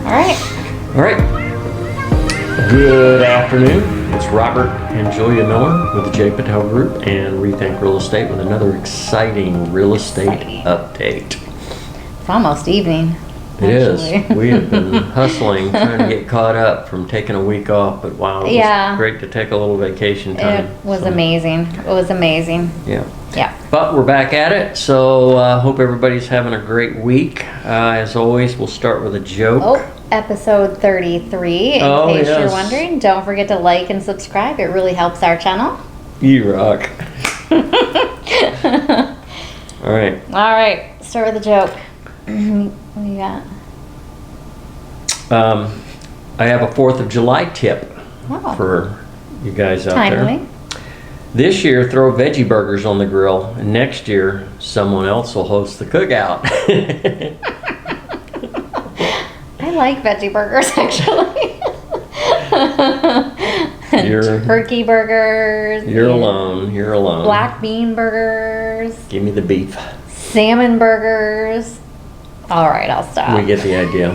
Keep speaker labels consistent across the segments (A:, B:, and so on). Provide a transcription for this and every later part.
A: All right. Good afternoon. It's Robert and Julia Miller with the J. Patel Group and Rethink Real Estate with another exciting real estate update.
B: It's almost evening.
A: It is. We have been hustling, trying to get caught up from taking a week off, but wow, it was great to take a little vacation time.
B: It was amazing. It was amazing.
A: Yeah.
B: Yeah.
A: But we're back at it, so hope everybody's having a great week. As always, we'll start with a joke.
B: Oh, episode 33, in case you're wondering. Don't forget to like and subscribe. It really helps our channel.
A: You rock. All right.
B: All right. Start with a joke. What do you got?
A: I have a 4th of July tip for you guys out there. This year, throw veggie burgers on the grill, and next year, someone else will host the cookout.
B: I like veggie burgers, actually. Turkey burgers.
A: You're alone. You're alone.
B: Black bean burgers.
A: Give me the beef.
B: Salmon burgers. All right, I'll stop.
A: We get the idea.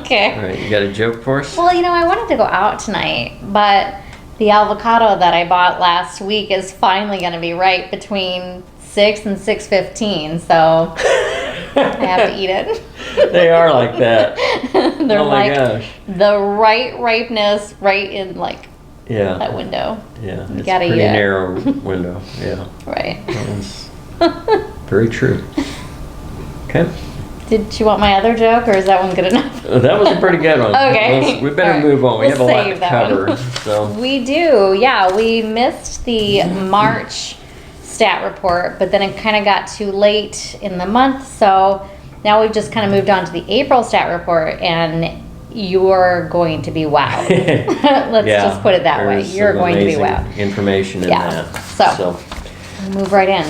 B: Okay.
A: All right, you got a joke for us?
B: Well, I wanted to go out tonight, but the avocado that I bought last week is finally going to be ripe between 6 and 6:15, so I have to eat it.
A: They are like that.
B: They're
A: gosh.
B: The right ripeness, right in that window.
A: Yeah,
B: you
A: it's
B: gotta
A: a pretty
B: eat it.
A: narrow window. Yeah.
B: Right.
A: That's very true. Okay.
B: Did you want my other joke, or is that one good enough?
A: That was a pretty good one.
B: Okay.
A: We better move on. We have a lot to cover. So.
B: We do. Yeah, we missed the March stat report, but then it kind of got too late in the month, so now we've just kind of moved on to the April stat report, and you're going to be wowed. Let's just put it that way. You're going to be wowed.
A: Information in that.
B: So we'll move right in.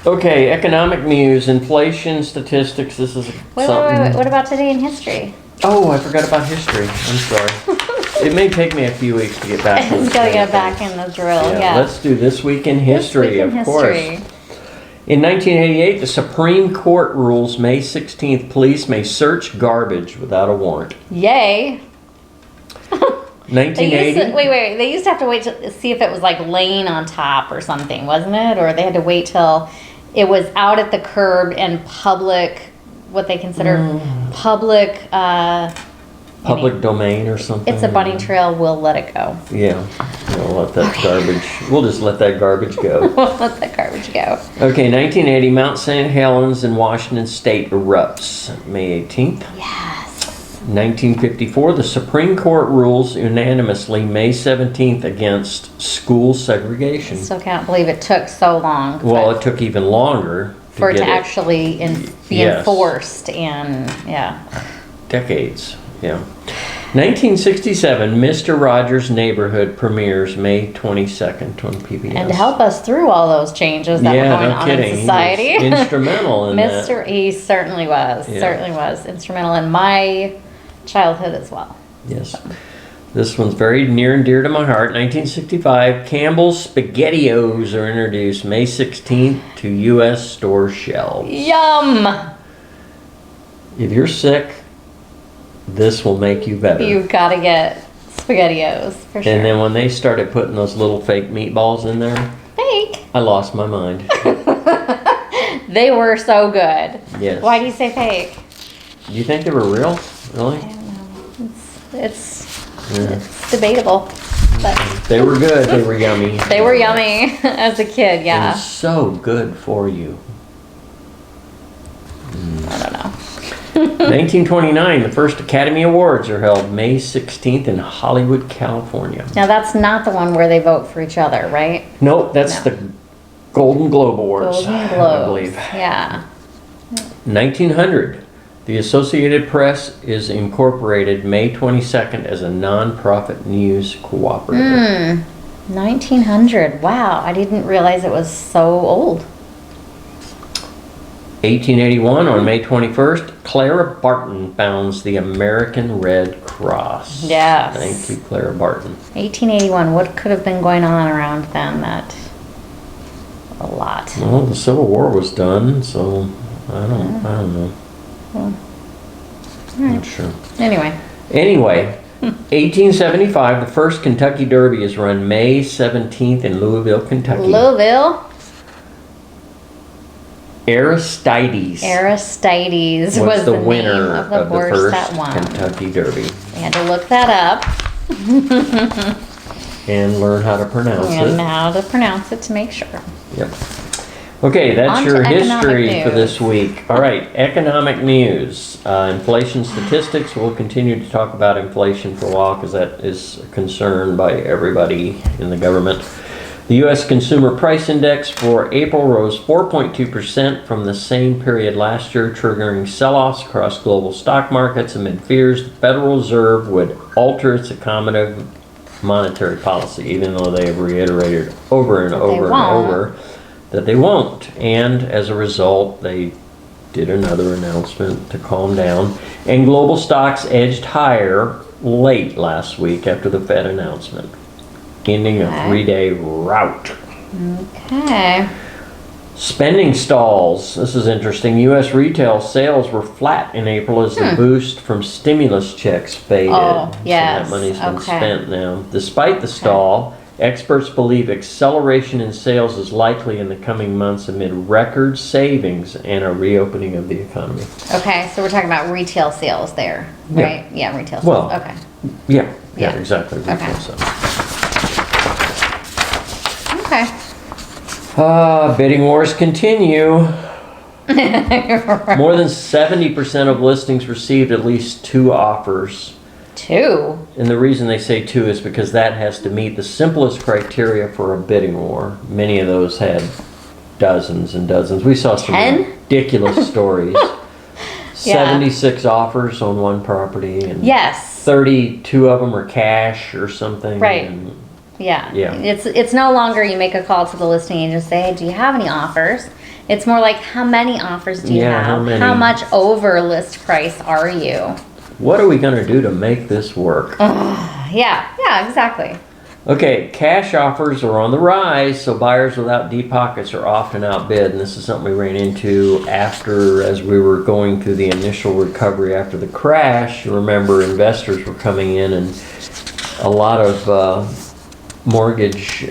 A: Okay, economic news, inflation statistics. This is
B: Wait. What about today in history?
A: Oh, I forgot about history. I'm sorry. It may take me a few weeks to get back.
B: It's got to get back in the drill. Yeah.
A: Let's do this week in history, of course. In 1988, the Supreme Court rules May 16th, police may search garbage without a warrant.
B: Yay.
A: 1980.
B: Wait. They used to have to wait to see if it was laying on top or something, wasn't it? Or they had to wait till it was out at the curb and public, what they consider public
A: domain or something.
B: It's a bunny trail. We'll let it go.
A: Yeah. We'll let that garbage. We'll just let that garbage go.
B: We'll let that garbage go.
A: Okay, 1980, Mount St. Helens in Washington State erupts. May 18th.
B: Yes.
A: 1954, the Supreme Court rules unanimously May 17th against school segregation.
B: I still can't believe it took so long.
A: Well, it took even longer
B: for it to actually be enforced, and
A: decades. Yeah. 1967, Mr. Rogers' Neighborhood premieres May 22nd on PBS.
B: And to help us through all those changes that were going on in society.
A: He was instrumental in that.
B: He certainly was.
A: Yeah.
B: Certainly was instrumental in my childhood as well.
A: Yes. This one's very near and dear to my heart. 1965, Campbell's SpaghettiOs are introduced May 16th to U.S. store shelves.
B: Yum!
A: If you're sick, this will make you better.
B: You've got to get SpaghettiOs, for sure.
A: And then when they started putting those little fake meatballs in there,
B: fake?
A: I lost my mind.
B: They were so good.
A: Yes.
B: Why do you say fake?
A: Do you think they were real? Really?
B: I don't know. It's debatable. But
A: they were good. They were yummy.
B: They were yummy as a kid, yeah.
A: It was so good for you.
B: I don't know.
A: 1929, the first Academy Awards are held May 16th in Hollywood, California.
B: Now, that's not the one where they vote for each other, right?
A: Nope, that's the Golden Globe Awards.
B: Golden Globes,
A: I believe.
B: Yeah.
A: 1900, the Associated Press is incorporated May 22nd as a non-profit news cooperative.
B: 1900, wow, I didn't realize it was so old.
A: 1881, on May 21st, Clara Barton founds the American Red Cross.
B: Yes.
A: Thank you, Clara Barton.
B: 1881, what could have been going on around then? A lot.
A: Well, the Civil War was done, so I don't know.
B: Well,
A: I'm not sure.
B: Anyway.
A: Anyway, 1875, the first Kentucky Derby is run May 17th in Louisville, Kentucky.
B: Louisville.
A: Aristides
B: Was
A: the
B: the
A: winner
B: name of the horse
A: first
B: that won.
A: Kentucky Derby.
B: We had to look that up.
A: And learn how to pronounce
B: And
A: it.
B: how to pronounce it to make sure.
A: Yep. Okay, that's
B: On to
A: your
B: economic
A: history for
B: news.
A: this week. All right, economic news. Inflation statistics. We'll continue to talk about inflation for a while because that is a concern by everybody in the government. The U.S. Consumer Price Index for April rose 4.2% from the same period last year, triggering sell-offs across global stock markets amid fears the Federal Reserve would alter its accommodative monetary policy, even though they have reiterated over and over that they won't. And as a result, they did another announcement to calm down. And global stocks edged higher late last week after the Fed announcement, ending a 3-day rout.
B: Okay.
A: Spending stalls. This is interesting. U.S. retail sales were flat in April as the boost from stimulus checks faded.
B: Oh, yes.
A: So that money's been spent now. Despite the stall, experts believe acceleration in sales is likely in the coming months amid record savings and a reopening of the economy.
B: Okay, so we're talking about retail sales there,
A: Yeah.
B: right? Yeah, retail sales.
A: Well,
B: okay.
A: Yeah,
B: Yeah.
A: exactly. Retail
B: Okay.
A: sales.
B: Okay.
A: Bidding wars continue. More than 70% of listings received at least 2 offers.
B: 2.
A: And the reason they say 2 is because that has to meet the simplest criteria for a bidding war. Many of those had dozens and dozens. We saw some
B: 10?
A: ridiculous stories.
B: Yeah.
A: 76 offers on one property, and
B: Yes.
A: 32 of them are cash or something.
B: Right.
A: And
B: Yeah.
A: Yeah.
B: It's no longer you make a call to the listing agent and say, hey, do you have any offers? It's more like, how many offers do you
A: Yeah,
B: have?
A: how many?
B: How much over list price are you?
A: what are we going to do to make this work?
B: Yeah, exactly.
A: Okay, cash offers are on the rise, so buyers without deep pockets are often outbid, and this is something we ran into as we were going through the initial recovery after the crash. You remember investors were coming in, and a lot of mortgage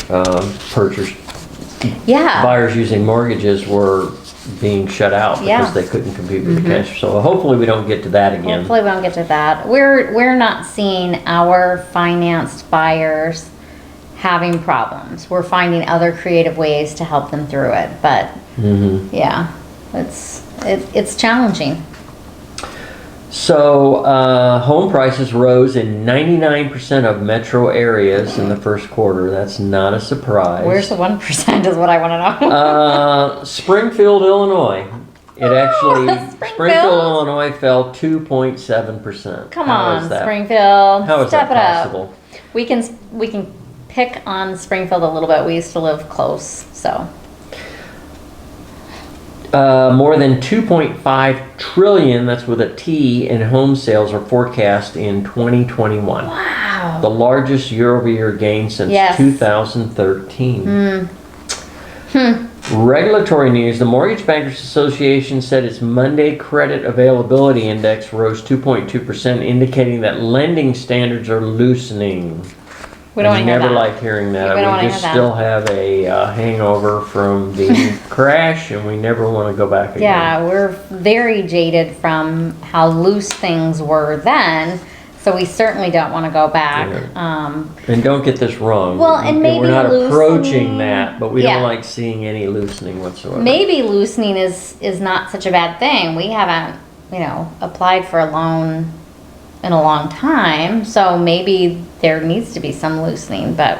B: Yeah.
A: buyers using mortgages were being shut out because
B: Yeah.
A: they couldn't compete with the cash. So hopefully we don't get to that again.
B: Hopefully we don't get to that. We're not seeing our financed buyers having problems. We're finding other creative ways to help them through it. But yeah, it's challenging.
A: So home prices rose in 99% of metro areas in the first quarter. That's not a surprise.
B: Where's the 1% is what I want to know.
A: Springfield, Illinois. It actually,
B: Springfield?
A: Illinois fell 2.7%.
B: Come
A: How
B: on,
A: is that?
B: Springfield.
A: How is
B: Step
A: that
B: it
A: possible?
B: up. We can pick on Springfield a little bit. We used to live close, so.
A: More than 2.5 trillion, that's with a T, in home sales are forecast in 2021.
B: Wow.
A: The largest year-over-year gain since
B: Yes.
A: 2013. Regulatory news. The Mortgage Bankers Association said its Monday credit availability index rose 2.2%, indicating that lending standards are loosening.
B: We don't
A: I
B: want to hear
A: never
B: that.
A: like hearing that.
B: We don't wanna
A: We
B: hear
A: just
B: that.
A: still have a hangover from the crash, and we never want to go back again.
B: Yeah, we're very jaded from how loose things were then, so we certainly don't want to go back.
A: And don't get this wrong.
B: Well, and maybe
A: we're not approaching
B: loosening-
A: that, but we
B: Yeah.
A: don't like seeing any loosening whatsoever.
B: Maybe loosening is not such a bad thing. We haven't, applied for a loan in a long time, so maybe there needs to be some loosening, but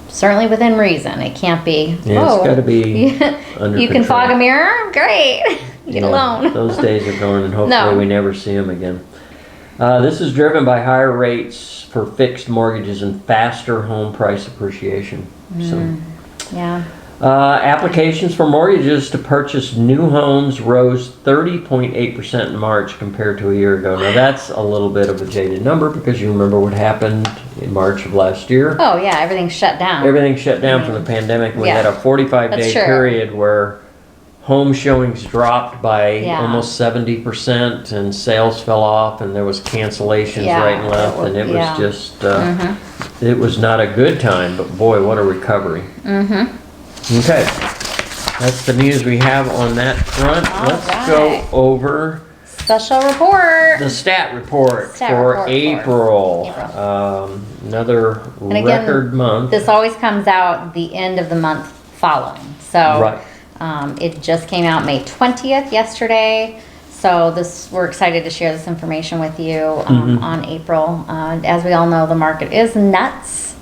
B: certainly within reason. It can't be.
A: Yeah, it's gotta be under
B: You can
A: control.
B: fog a mirror. Great, get a loan.
A: Those days are gone, and hopefully
B: No.
A: we never see them again. This is driven by higher rates for fixed mortgages and faster home price appreciation.
B: Yeah.
A: Applications for mortgages to purchase new homes rose 30.8% in March compared to a year ago. Now that's a little bit of a jaded number because you remember what happened in March of last year.
B: Oh yeah, everything's shut down.
A: Everything shut down from the pandemic. We
B: Yeah.
A: had a 45-day
B: That's true.
A: period where home showings dropped by
B: Yeah.
A: almost 70%, and sales fell off, and there was cancellations
B: Yeah,
A: right and left, and it was
B: yeah.
A: just, it was not a good time, but boy, what a recovery. Okay, that's the news we have on that front.
B: All
A: Let's
B: right.
A: go over
B: Special report.
A: the stat report
B: Stat
A: for
B: report for
A: April. Another
B: And again,
A: record month.
B: This always comes out the end of the month following. So
A: Right.
B: it just came out May 20th yesterday. So we're excited to share this information with you on April. As we all know, the market is nuts.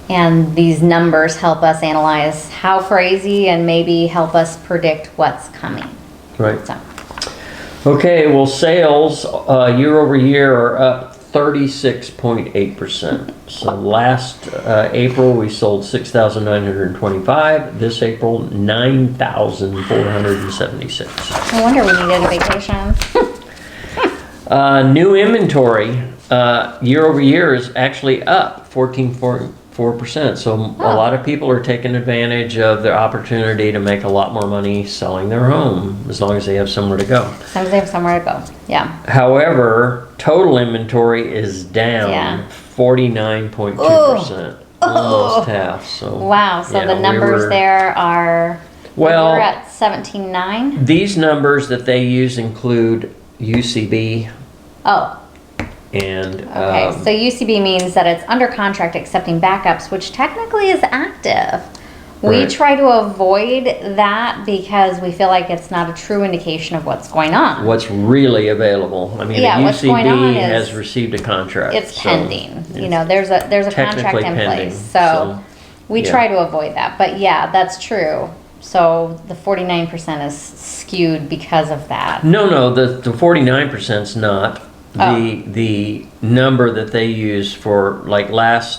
B: And these numbers help us analyze how crazy and maybe help us predict what's coming.
A: Right.
B: So,
A: Okay, well, sales year over year are up 36.8%. So last April we sold 6,925. This April 9,476.
B: no wonder we needed a vacation.
A: New inventory year over year is actually up 14.4%. So a lot of people are taking advantage of their opportunity to make a lot more money selling their home, as long as they have somewhere to go.
B: As long as they have somewhere to go. Yeah.
A: However, total inventory is down
B: Yeah.
A: 49.2%, almost half. So
B: Wow. So
A: yeah,
B: the numbers there are,
A: Well,
B: we're at 17.9.
A: these numbers that they use include UCB
B: Oh,
A: and
B: okay. So UCB means that it's under contract accepting backups, which technically is active. We
A: Right.
B: try to avoid that because we feel like it's not a true indication of what's going on.
A: what's really available. I mean,
B: Yeah,
A: the
B: what's going on
A: UCB
B: is
A: has received a contract.
B: It's
A: so
B: pending. You
A: it's
B: know, there's a contract
A: technically
B: in
A: pending,
B: place. So we
A: yeah.
B: try to avoid that. But yeah, that's true. So the 49% is skewed because of that.
A: No, the 49%'s not.
B: Oh.
A: The number that they use for, like,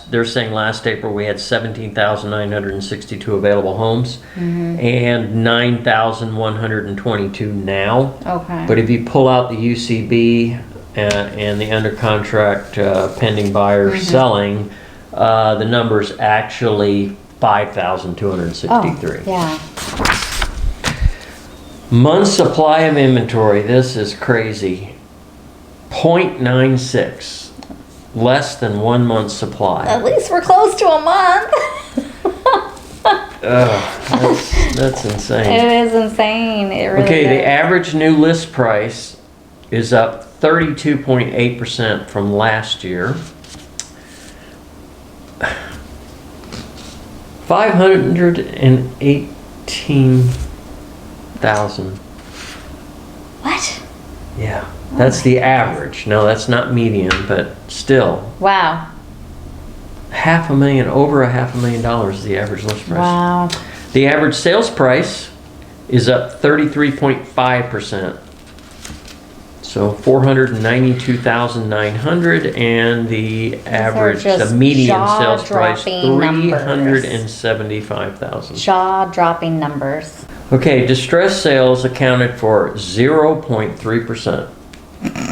A: they're saying last April we had 17,962 available homes and 9,122 now.
B: Okay.
A: But if you pull out the UCB and the under contract pending buyers selling, the number's actually 5,263.
B: Oh, yeah.
A: Month supply of inventory, this is crazy. 0.96, less than 1 month's supply.
B: At least we're close to a month.
A: That's insane.
B: It is insane. It really
A: Okay, the
B: is.
A: average new list price is up 32.8% from last year. 518,000.
B: What?
A: Yeah, that's the average. No, that's not median, but still.
B: Wow.
A: Over $500,000 is the average list price.
B: Wow.
A: The average sales price is up 33.5%. So 492,900, and the average, the
B: just
A: median sales price,
B: jaw-dropping numbers.
A: 375,000.
B: Jaw-dropping numbers.
A: Okay, distressed sales accounted for 0.3%.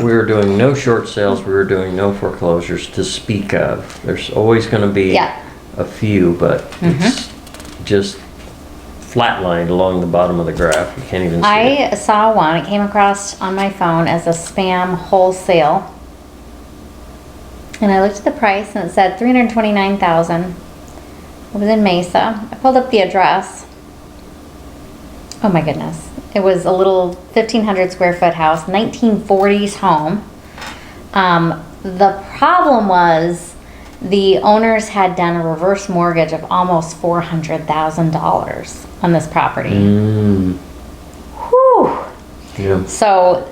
A: We were doing no short sales, we were doing no foreclosures to speak of. There's always going to be
B: Yeah.
A: a few, but it's just flatlined along the bottom of the graph. You can't even see it.
B: I saw one. It came across on my phone as a spam wholesale. And I looked at the price and it said $329,000. It was in Mesa. I pulled up the address. Oh my goodness. It was a little 1,500 square foot house, 1940s home. The problem was the owners had done a reverse mortgage of almost $400,000 on this property. Whew.
A: Yeah.
B: So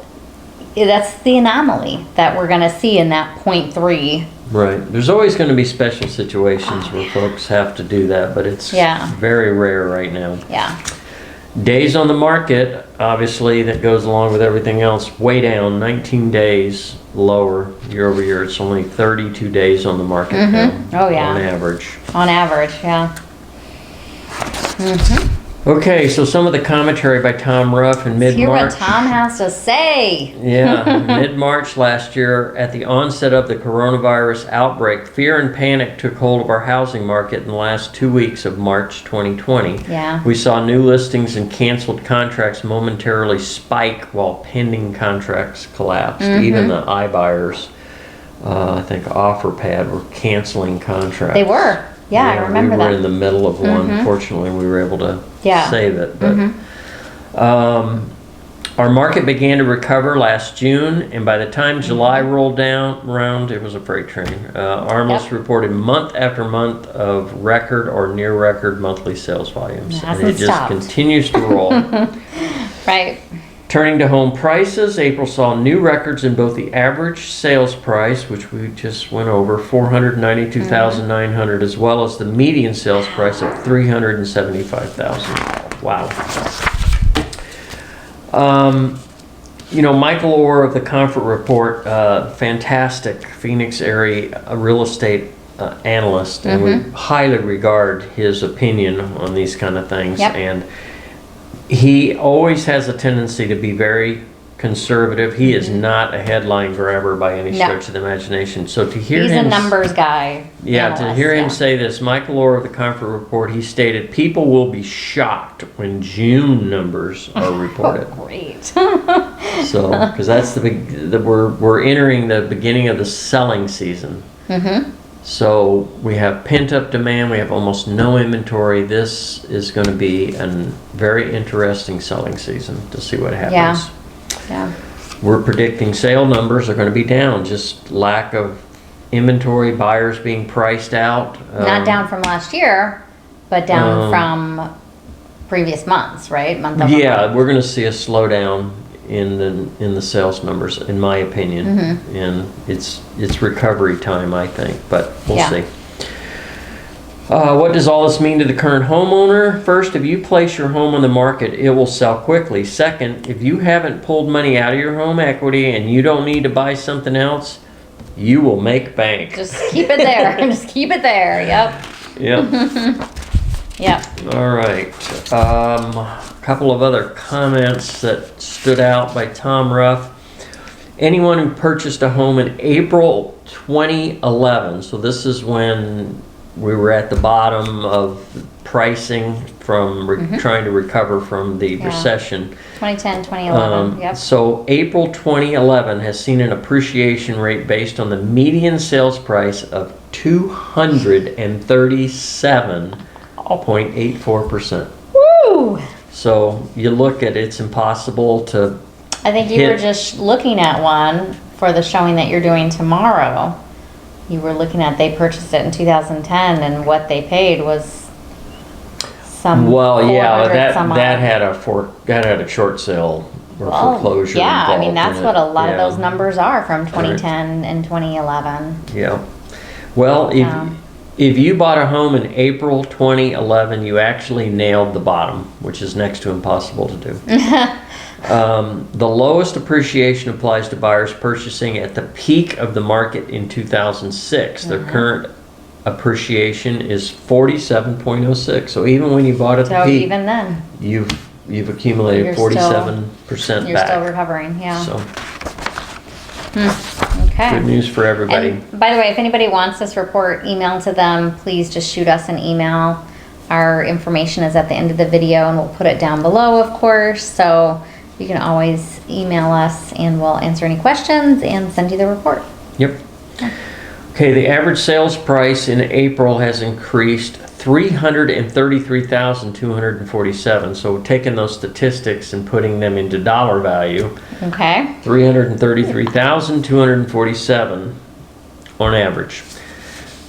B: that's the anomaly that we're going to see in that 0.3.
A: Right. There's always going to be special situations where folks have to do that, but it's very rare right now.
B: Yeah.
A: Days on the market, obviously, that goes along with everything else, way down, 19 days lower year over year. It's only 32 days on the market now,
B: Oh, yeah.
A: on average.
B: On average, yeah.
A: Okay, so some of the commentary by Tom Ruff in
B: Let's hear what
A: mid-March.
B: Tom has to say.
A: Yeah, mid-March last year, at the onset of the coronavirus outbreak, fear and panic took hold of our housing market in the last 2 weeks of March 2020.
B: Yeah.
A: We saw new listings and canceled contracts momentarily spike while pending contracts collapsed. Even the iBuyers, I think OfferPad, were canceling contracts.
B: They were. Yeah, I remember
A: we were
B: that.
A: in the middle of one. Fortunately, we were able to
B: Yeah.
A: save it. But our market began to recover last June, and by the time July rolled around, it was a freight train. Armos reported month after month of record or near record monthly sales volumes, and it just continues to roll.
B: Right.
A: Turning to home prices, April saw new records in both the average sales price, which we just went over, $492,900, as well as the median sales price of $375,000. Wow. You know, Michael Orr of the Comfort Report, fantastic Phoenix area real estate analyst, and we highly regard his opinion on these kind of things. And he always has a tendency to be very conservative. He is not a headline grabber by any stretch of the imagination. So to hear
B: He's
A: him,
B: a numbers guy.
A: Yeah, to hear him say this, Michael Orr of the Comfort Report, he stated, "People will be shocked when June numbers are reported."
B: Oh, great.
A: So, because that's we're entering the beginning of the selling season. So we have pent-up demand, we have almost no inventory. This is going to be a very interesting selling season to see what happens.
B: Yeah.
A: We're predicting sale numbers are going to be down, just lack of inventory, buyers being priced out.
B: Not down from last year, but down from previous months, right? Month over month.
A: We're going to see a slowdown in the sales numbers, in my opinion, and it's recovery time, I think, but we'll see. What does all this mean to the current homeowner? First, if you place your home on the market, it will sell quickly. Second, if you haven't pulled money out of your home equity and you don't need to buy something else, you will make bank.
B: Just keep it there. Just keep it there. Yep. All
A: right. A couple of other comments that stood out by Tom Ruff. Anyone who purchased a home in April 2011, so this is when we were at the bottom of pricing from trying to recover from the recession.
B: 2010, 2011,
A: So April 2011 has seen an appreciation rate based on the median sales price of 237.84%.
B: Woo!
A: So you look at it's impossible to.
B: I think you were just looking at one for the showing that you're doing tomorrow. You were looking at, they purchased it in 2010, and what they paid was some.
A: Well, yeah, that had a short sale or foreclosure.
B: Yeah, I mean
A: involved
B: that's
A: in
B: what
A: it.
B: a lot of those numbers are from 2010 and 2011.
A: Yeah. Well, if you bought a home in April 2011, you actually nailed the bottom, which is next to impossible to do. The lowest appreciation applies to buyers purchasing at the peak of the market in 2006. Their current appreciation is 47.06. So even when you bought at the peak,
B: even then,
A: you've accumulated 47% back.
B: You're still recovering, yeah.
A: So
B: okay.
A: Good news for everybody.
B: And by the way, if anybody wants this report emailed to them, please just shoot us an email. Our information is at the end of the video, and we'll put it down below, of course. So you can always email us, and we'll answer any questions and send you the report.
A: Yep. Okay, the average sales price in April has increased $333,247. So taking those statistics and putting them into dollar value.
B: Okay.
A: $333,247 on average.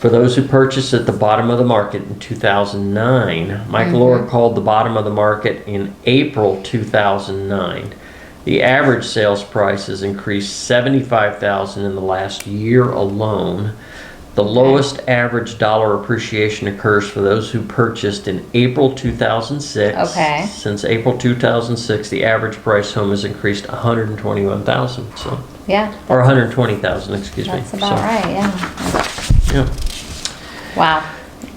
A: For those who purchased at the bottom of the market in 2009, Michael Orr called the bottom of the market in April 2009. The average sales price has increased $75,000 in the last year alone. The lowest average dollar appreciation occurs for those who purchased in April 2006.
B: Okay.
A: Since April 2006, the average price home has increased $121,000. So or $120,000, excuse me.
B: That's about right. Yeah.
A: Yeah.
B: Wow.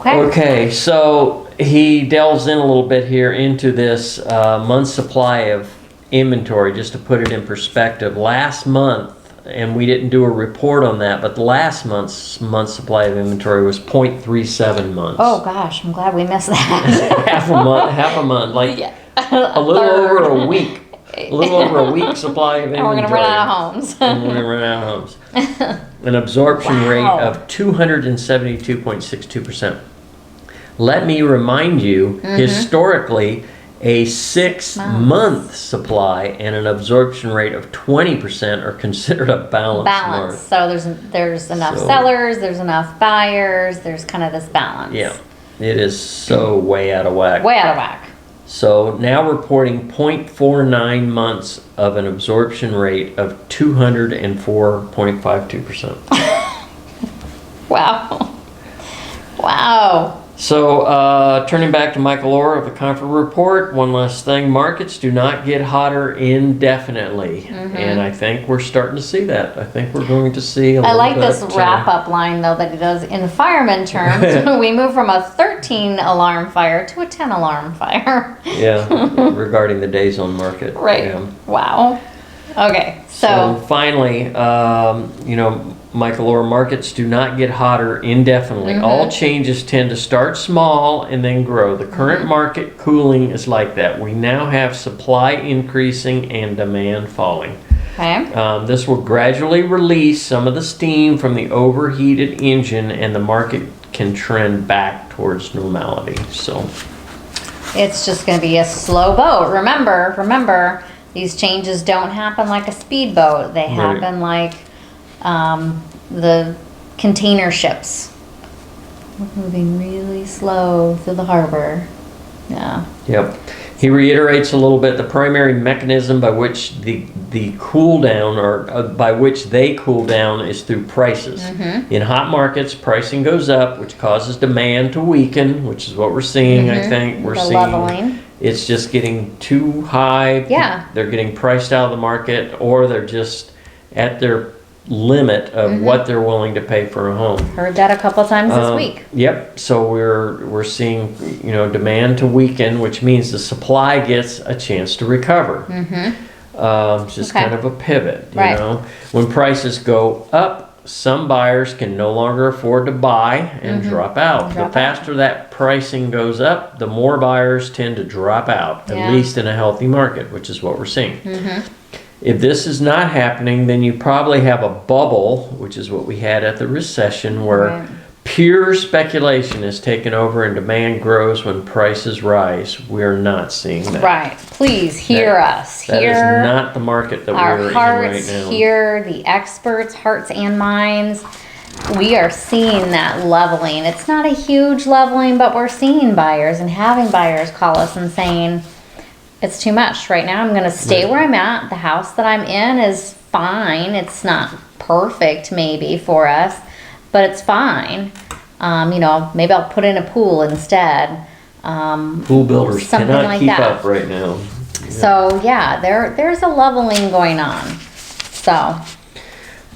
A: Okay, so he delves in a little bit here into this month's supply of inventory, just to put it in perspective. Last month, and we didn't do a report on that, but last month's supply of inventory was 0.37 months.
B: Oh gosh, I'm glad we missed that.
A: half a month, like
B: Yeah.
A: a little over a week. A little over a week supply of inventory.
B: And we're going to run out of homes.
A: And we're going to run out of homes. An absorption rate of 272.62%. Let me remind you, historically, a 6-month supply and an absorption rate of 20% are considered a balanced market.
B: So there's enough sellers, there's enough buyers, there's kind of this balance.
A: Yeah, it is so way out of whack.
B: Way out of whack.
A: So now reporting 0.49 months of an absorption rate of 204.52%.
B: Wow. Wow.
A: So turning back to Michael Orr of the Comfort Report, one last thing, markets do not get hotter indefinitely. And I think we're starting to see that. I think we're going to see a
B: I
A: little
B: like
A: bit,
B: this wrap-up line, though, that he does. In fireman terms, we move from a 13-alarm fire to a 10-alarm fire.
A: Yeah, regarding the days on market.
B: Right.
A: Yeah.
B: Wow. Okay, so
A: finally, Michael Orr, markets do not get hotter indefinitely. All changes tend to start small and then grow. The current market cooling is like that. We now have supply increasing and demand falling.
B: okay.
A: This will gradually release some of the steam from the overheated engine, and the market can trend back towards normality. So
B: It's just going to be a slow boat. Remember, these changes don't happen like a speedboat. They happen like the container ships. We're moving really slow through the harbor. Yeah.
A: Yep. He reiterates a little bit the primary mechanism by which the cool down, or by which they cool down, is through prices. In hot markets, pricing goes up, which causes demand to weaken, which is what we're seeing. I think we're seeing
B: leveling.
A: It's just getting too high.
B: Yeah.
A: They're getting priced out of the market, or they're just at their limit of what they're willing to pay for a home.
B: Heard that a couple times this week.
A: Yep. So we're seeing demand to weaken, which means the supply gets a chance to recover. It's just kind of a pivot. You know, when prices go up, some buyers can no longer afford to buy and drop out. The faster that pricing goes up, the more buyers tend to drop out. At least in a healthy market, which is what we're seeing. If this is not happening, then you probably have a bubble, which is what we had at the recession, where pure speculation is taken over and demand grows when prices rise. We're not seeing that.
B: Right. Please hear us.
A: That is not the market that we're in right now.
B: Hear the experts' hearts and minds. We are seeing that leveling. It's not a huge leveling, but we're seeing buyers and having buyers call us and saying, it's too much right now. I'm going to stay where I'm at. The house that I'm in is fine. It's not perfect maybe for us, but it's fine. Maybe I'll put in a pool instead.
A: Pool builders cannot
B: like
A: keep
B: that.
A: up right now.
B: So there's a leveling going on. So.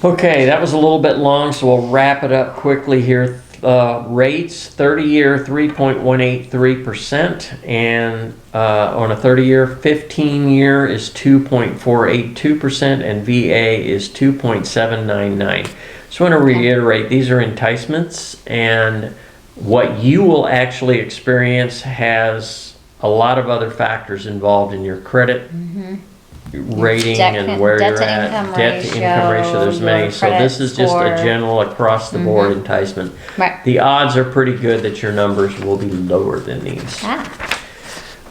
A: Okay, that was a little bit long, so we'll wrap it up quickly here. Rates, 30-year 3.183%, and on a 30-year, 15-year is 2.482%, and VA is 2.799. So I want to reiterate, these are enticements, and what you will actually experience has a lot of other factors involved in your credit rating and where you're at, debt to income ratio, there's many. So this is just a general across the board enticement.
B: Right.
A: The odds are pretty good that your numbers will be lower than these.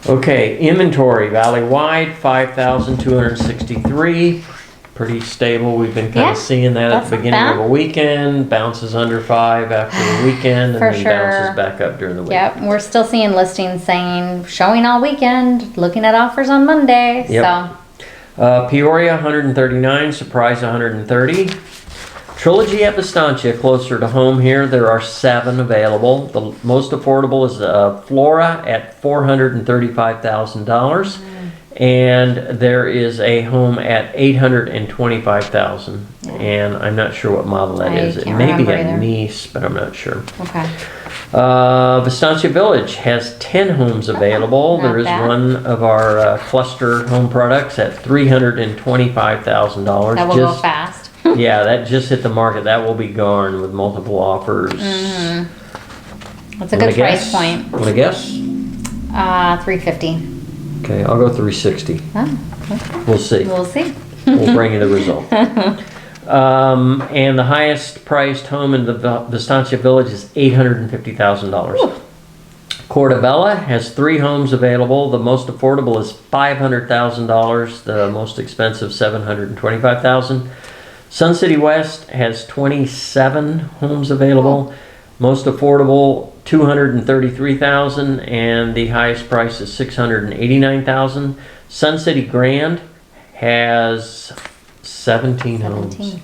A: Okay, inventory, valley-wide, 5,263. Pretty stable. We've been kind of seeing that at the beginning of a weekend, bounces under 5 after the weekend, and then bounces back up during the week.
B: Yep, we're still seeing listings saying showing all weekend, looking at offers on Monday.
A: Yep.
B: So.
A: Peoria, 139, Surprise, 130. Trilogy at Estancia, closer to home here. There are 7 available. The most affordable is Flora at $435,000. And there is a home at $825,000, and I'm not sure what model that is. It may be a niece, but I'm not sure.
B: Okay.
A: Vistancia Village has 10 homes available. There is one of our cluster home products at $325,000.
B: That will go fast.
A: Yeah, that just hit the market. That will be gone with multiple offers.
B: That's a good price point.
A: Want to guess?
B: $350,000.
A: Okay, I'll go 360.
B: Oh, okay.
A: We'll see.
B: We'll see.
A: We'll bring you the result. And the highest priced home in the Vistancia Village is $850,000. Cortavella has 3 homes available. The most affordable is $500,000. The most expensive, $725,000. Sun City West has 27 homes available. Most affordable, $233,000, and the highest price is $689,000. Sun City Grand has 17 homes.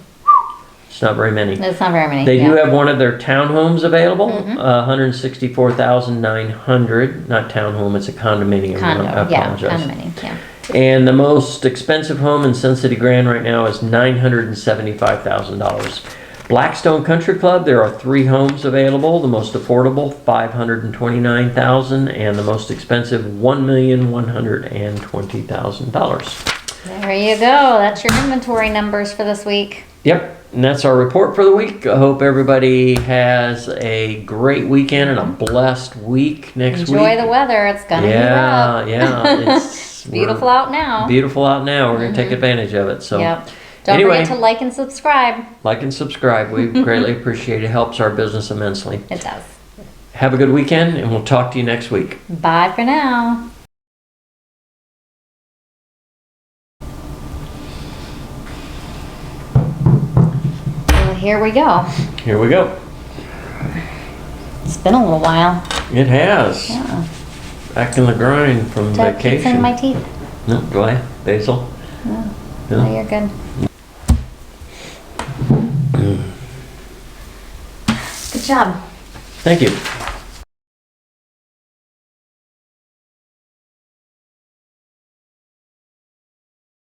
A: It's not very many.
B: It's not very many.
A: They do have one of their townhomes available, $164,900. Not townhome, it's a condominium.
B: Condo,
A: I apologize.
B: condominium, yeah.
A: And the most expensive home in Sun City Grand right now is $975,000. Blackstone Country Club, there are 3 homes available. The most affordable, $529,000, and the most expensive, $1,120,000.
B: There you go. That's your inventory numbers for this week.
A: Yep, and that's our report for the week. I hope everybody has a great weekend and a blessed week next week.
B: Enjoy the weather. It's gonna be rough.
A: Yeah. It's
B: beautiful out now.
A: Beautiful out now. We're gonna take advantage of it. So.
B: Yep. Don't forget to like and subscribe.
A: Like and subscribe. We greatly appreciate it. It helps our business immensely.
B: It does.
A: Have a good weekend, and we'll talk to you next week.
B: Bye for now. Well, here we go.
A: Here we go.
B: It's been a little while.
A: It has.
B: Yeah.
A: Back in the grind from
B: Did I keep
A: vacation.
B: in my teeth?
A: No, do I? Basil?
B: No.
A: No.
B: Oh, you're good. Good job.
A: Thank you.